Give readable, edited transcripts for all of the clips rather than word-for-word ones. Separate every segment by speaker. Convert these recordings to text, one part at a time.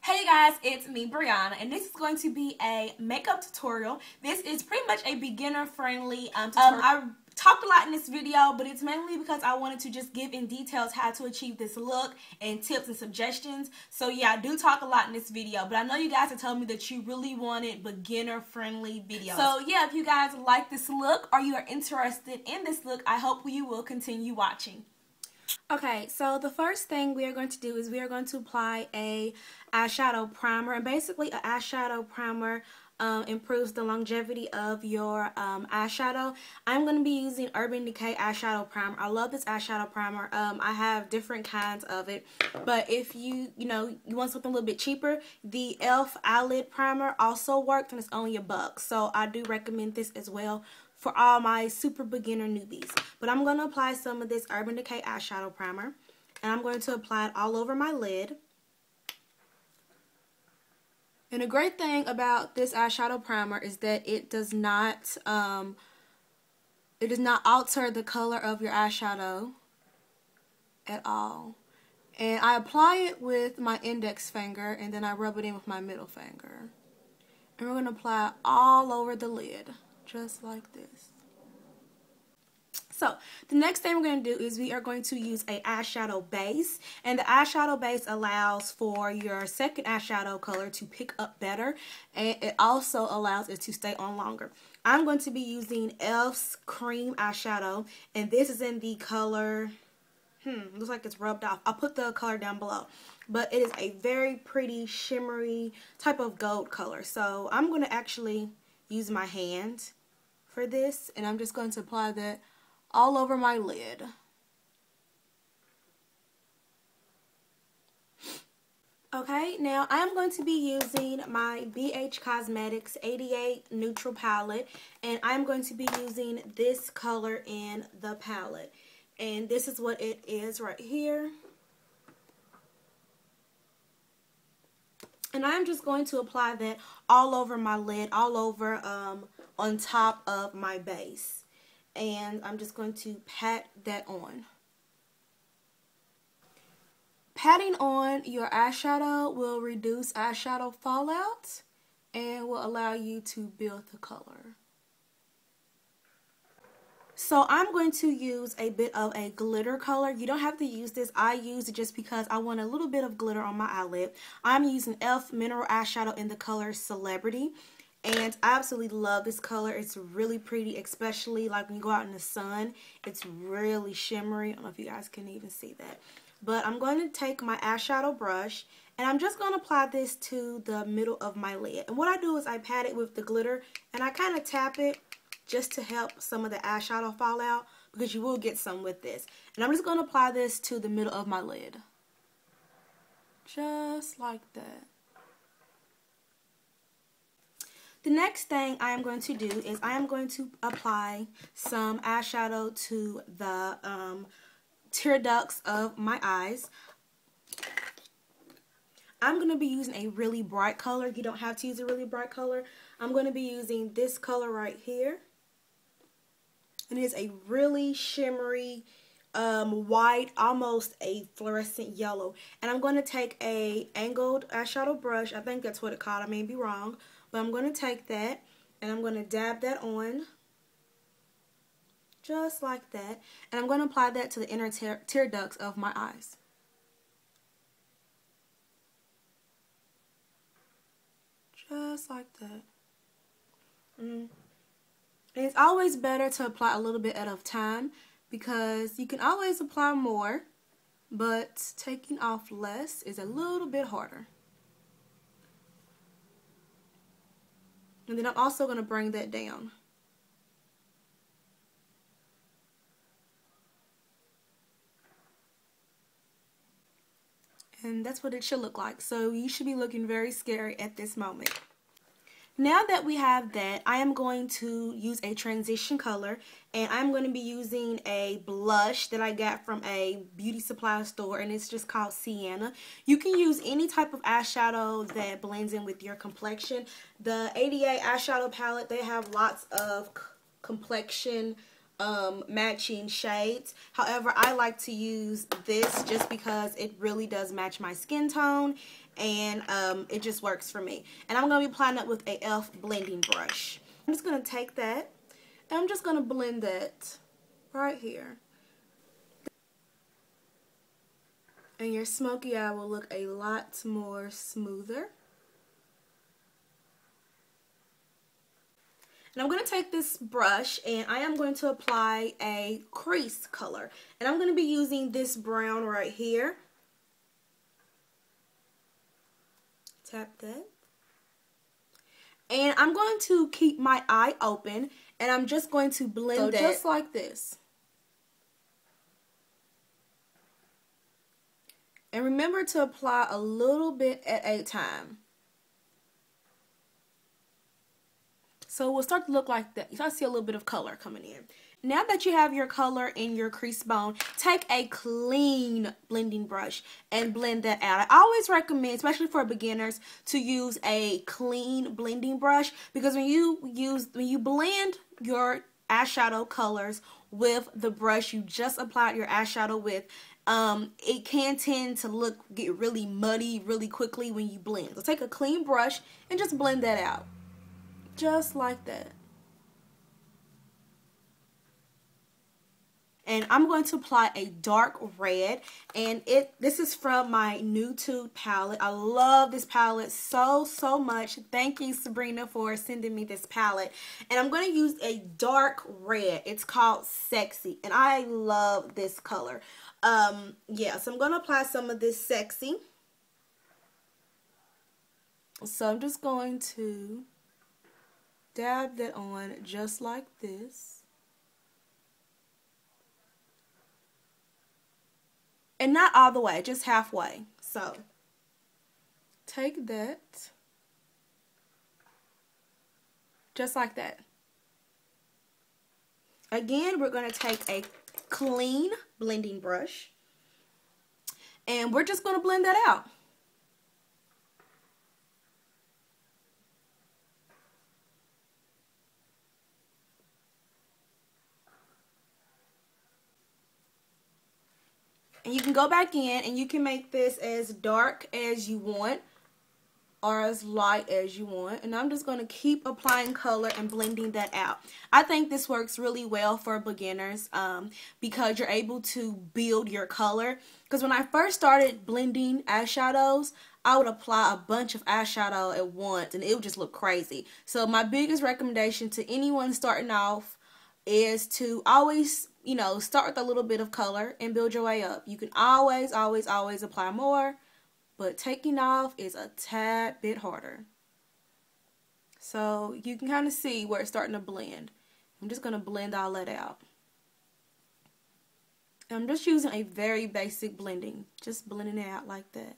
Speaker 1: Hey guys, it's me, Brianna, and this is going to be a makeup tutorial. This is pretty much a beginner-friendly tutorial. I talked a lot in this video, but it's mainly because I wanted to just give in details how to achieve this look and tips and suggestions. So yeah, I do talk a lot in this video, but I know you guys are telling me that you really wanted beginner-friendly videos. So yeah, if you guys like this look or you are interested in this look, I hope you will continue watching. Okay, so the first thing we are going to do is we are going to apply a eyeshadow primer, and basically an eyeshadow primer improves the longevity of your eyeshadow. I'm going to be using Urban Decay eyeshadow primer. I love this eyeshadow primer. I have different kinds of it, but if you want something a little bit cheaper, the e.l.f. eyelid primer also works, and it's only $1. So I do recommend this as well for all my super beginner newbies. But I'm going to apply some of this Urban Decay eyeshadow primer, and I'm going to apply it all over my lid. And the great thing about this eyeshadow primer is that it does not alter the color of your eyeshadow at all. And I apply it with my index finger, and then I rub it in with my middle finger. And we're going to apply it all over the lid, just like this. So the next thing we're going to do is we are going to use a eyeshadow base, and the eyeshadow base allows for your second eyeshadow color to pick up better, and it also allows it to stay on longer. I'm going to be using e.l.f.'s cream eyeshadow, and this is in the color, looks like it's rubbed off. I'll put the color down below, but it is a very pretty shimmery type of gold color. So I'm going to actually use my hand for this, and I'm just going to apply that all over my lid. Okay, now I'm going to be using my BH Cosmetics 88 Neutral Palette, and I'm going to be using this color in the palette. And this is what it is right here. And I'm just going to apply that all over my lid, all over on top of my base. And I'm just going to pat that on. Patting on your eyeshadow will reduce eyeshadow fallout and will allow you to build the color. So I'm going to use a bit of a glitter color. You don't have to use this. I use it just because I want a little bit of glitter on my eyelid. I'm using e.l.f. mineral eyeshadow in the color Celebrity. And I absolutely love this color. It's really pretty, especially like when you go out in the sun. It's really shimmery. I don't know if you guys can even see that. But I'm going to take my eyeshadow brush, and I'm just going to apply this to the middle of my lid. And what I do is I pat it with the glitter, and I kind of tap it just to help some of the eyeshadow fall out, because you will get some with this. And I'm just going to apply this to the middle of my lid. Just like that. The next thing I am going to do is I am going to apply some eyeshadow to the tear ducts of my eyes. I'm going to be using a really bright color. You don't have to use a really bright color. I'm going to be using this color right here. And it is a really shimmery white, almost a fluorescent yellow. And I'm going to take a angled eyeshadow brush. I think that's what it's called. I may be wrong. But I'm going to take that, and I'm going to dab that on, just like that. And I'm going to apply that to the inner tear ducts of my eyes. Just like that. And it's always better to apply a little bit at a time, because you can always apply more, but taking off less is a little bit harder. And then I'm also going to bring that down. And that's what it should look like. So you should be looking very scary at this moment. Now that we have that, I am going to use a transition color, and I'm going to be using a blush that I got from a beauty supply store, and it's just called Sienna. You can use any type of eyeshadow that blends in with your complexion. The 88 eyeshadow palette, they have lots of complexion matching shades. However, I like to use this just because it really does match my skin tone, and it just works for me. And I'm going to be applying it with a e.l.f. blending brush. I'm just going to take that and I'm just going to blend that right here. And your smoky eye will look a lot more smoother. And I'm going to take this brush and I am going to apply a crease color. And I'm going to be using this brown right here. Tap that. And I'm going to keep my eye open and I'm just going to blend that just like this. And remember to apply a little bit at a time. So it will start to look like that. You start to see a little bit of color coming in. Now that you have your color in your crease bone, take a clean blending brush and blend that out. I always recommend, especially for beginners, to use a clean blending brush, because when you blend your eyeshadow colors with the brush you just applied your eyeshadow with, it can tend to get really muddy really quickly when you blend. So take a clean brush and just blend that out. Just like that. And I'm going to apply a dark red, and this is from my Nude palette. I love this palette so much. Thank you, Sabrina, for sending me this palette. And I'm going to use a dark red. It's called Sexy, and I love this color. Yeah, so I'm going to apply some of this Sexy. So I'm just going to dab that on just like this. And not all the way, just halfway. So take that, just like that. Again, we're going to take a clean blending brush and we're just going to blend that out. And you can go back in and you can make this as dark as you want or as light as you want. And I'm just going to keep applying color and blending that out. I think this works really well for beginners because you're able to build your color. Because when I first started blending eyeshadows, I would apply a bunch of eyeshadow at once and it would just look crazy. So my biggest recommendation to anyone starting off is to always, start with a little bit of color and build your way up. You can always apply more, but taking off is a tad bit harder. So you can kind of see where it's starting to blend. I'm just going to blend all that out. I'm just using a very basic blending, just blending it out like that.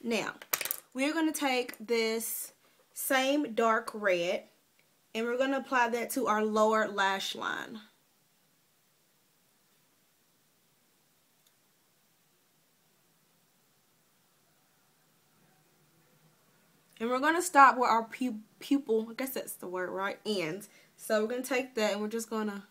Speaker 1: Now, we're going to take this same dark red and we're going to apply that to our lower lash line. And we're going to stop where our pupil, I guess that's the word, right, ends. So we're going to take that and we're just going to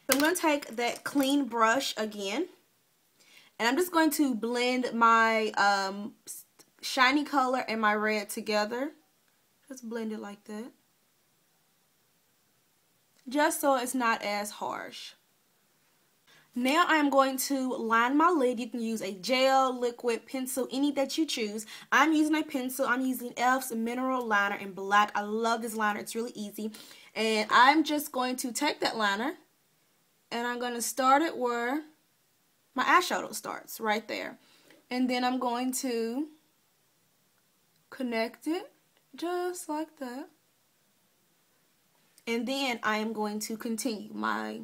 Speaker 1: I'm going to take that clean brush again, and I'm just going to blend my shiny color and my red together. Just blend it like that. Just so it's not as harsh. Now I am going to line my lid. You can use a gel, liquid, pencil, any that you choose. I'm using a pencil. I'm using e.l.f.'s Mineral Liner in black. I love this liner. It's really easy. And I'm just going to take that liner and I'm going to start it where my eyeshadow starts, right there. And then I'm going to connect it just like that. And then I am going to continue my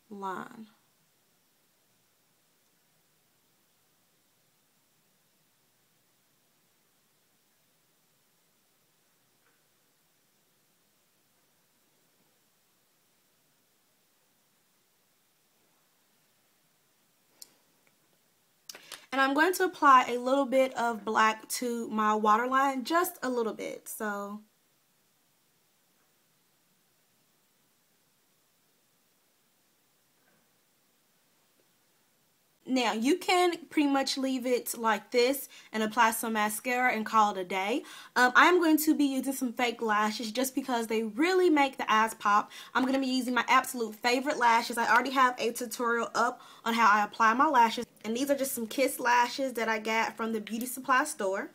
Speaker 1: line. And And I'm going to apply a little bit of black to my waterline, just a little bit. So now, you can pretty much leave it like this and apply some mascara and call it a day. I'm going to be using some fake lashes just because they really make the eyes pop. I'm going to be using my absolute favorite lashes. I already have a tutorial up on how I apply my lashes. And these are just some Kiss lashes that I got from the beauty supply store.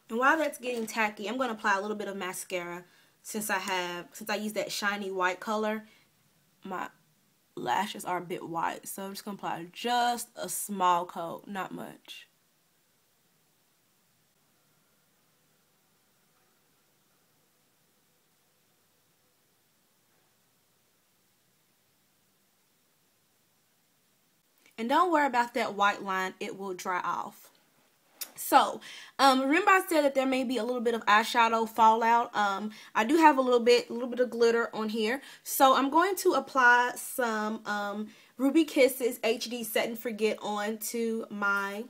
Speaker 1: And while that's getting tacky, I'm going to apply a little bit of mascara since I use that shiny white color. My lashes are a bit white, so I'm just going to apply just a small coat, not much. And don't worry about that white line, it will dry off. So, remember I said that there may be a little bit of eyeshadow fallout. I do have a little bit of glitter on here. So, I'm going to apply some Ruby Kisses HD Set and Forget onto my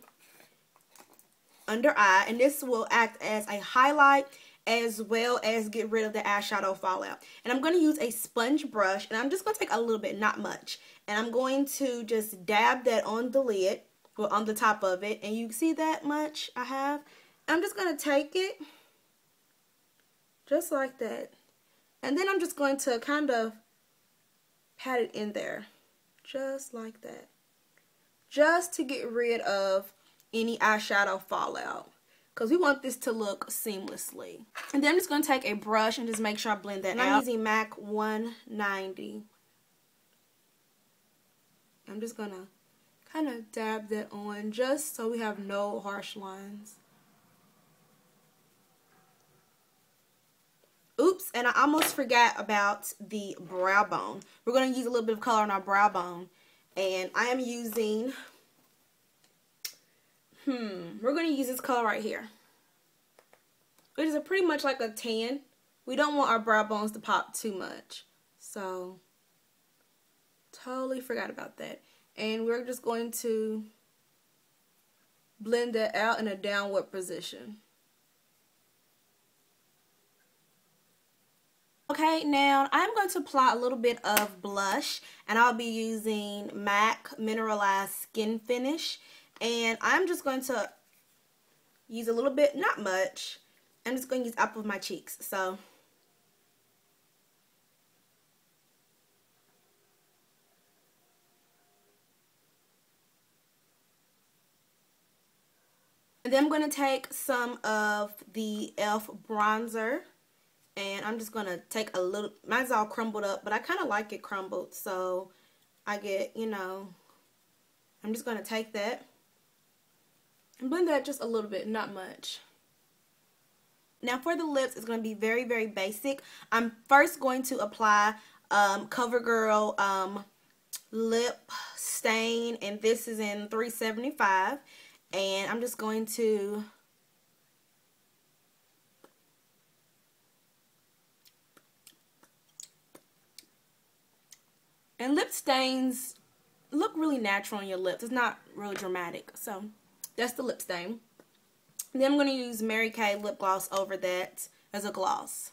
Speaker 1: under eye. And this will act as a highlight as well as get rid of the eyeshadow fallout. And I'm going to use a sponge brush. And I'm just going to take a little bit, not much. And I'm going to just dab that on the lid. Well, on the top of it, and you see that much I have. I'm just going to take it just like that, and then I'm just going to kind of pat it in there just like that, just to get rid of any eyeshadow fallout, because we want this to look seamlessly. And then I'm just going to take a brush and just make sure I blend that out. I'm using MAC 190. I'm just going to kind of dab that on just so we have no harsh lines. Oops, and I almost forgot about the brow bone. We're going to use a little bit of color on our brow bone. And I am using, we're going to use this color right here. It is pretty much like a tan. We don't want our brow bones to pop too much. So, totally forgot about that. And we're just going to blend that out in a downward position. Okay, now I'm going to apply a little bit of blush, and I'll be using MAC Mineralized Skin Finish. And I'm just going to use a little bit, not much. I'm just going to use up of my cheeks. So, and then I'm going to take some of the e.l.f. bronzer, and I'm just going to take a little, mine's all crumbled up, but I kind of like it crumbled, so I get, I'm just going to take that and blend that just a little bit, not much. Now for the lips, it's going to be very, very basic. I'm first going to apply CoverGirl lip stain, and this is in 375. And I'm just going to and lip stains look really natural on your lips. It's not really dramatic. So that's the lip stain. And then I'm going to use Mary Kay lip gloss over that as a gloss.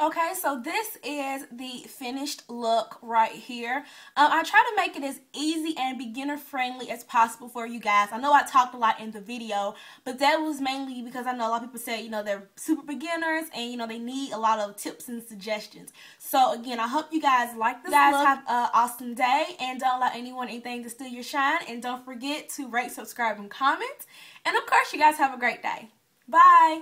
Speaker 1: Okay, so this is the finished look right here. I try to make it as easy and beginner friendly as possible for you guys. I know I talked a lot in the video, but that was mainly because I know a lot of people say, they're super beginners and, they need a lot of tips and suggestions. So again, I hope you guys like this look. You guys have an awesome day, and don't allow anyone anything to steal your shine. And don't forget to rate, subscribe, and comment. And of course, you guys have a great day. Bye!